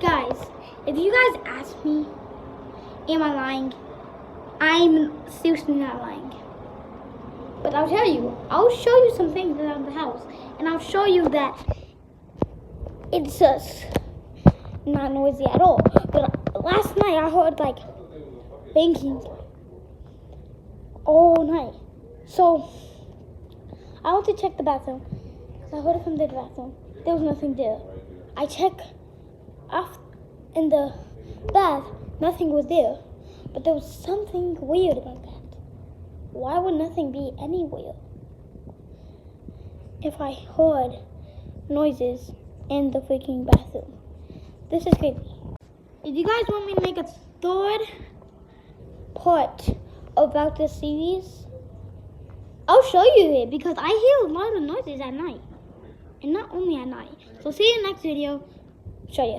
Guys, if you guys ask me, am I lying? I'm seriously not lying. But I'll tell you, I'll show you some things around the house. And I'll show you that it's just not noisy at all. But last night I heard like banking all night. So I went to check the bathroom because I heard it from the bathroom. There was nothing there. I checked off in the bath, nothing was there. But there was something weird about that. Why would nothing be anywhere if I heard noises in the freaking bathroom? This is creepy. If you guys want me to make a third part about this series, I'll show you it because I hear a lot of noises at night. And not only at night. So see you in the next video. Show you.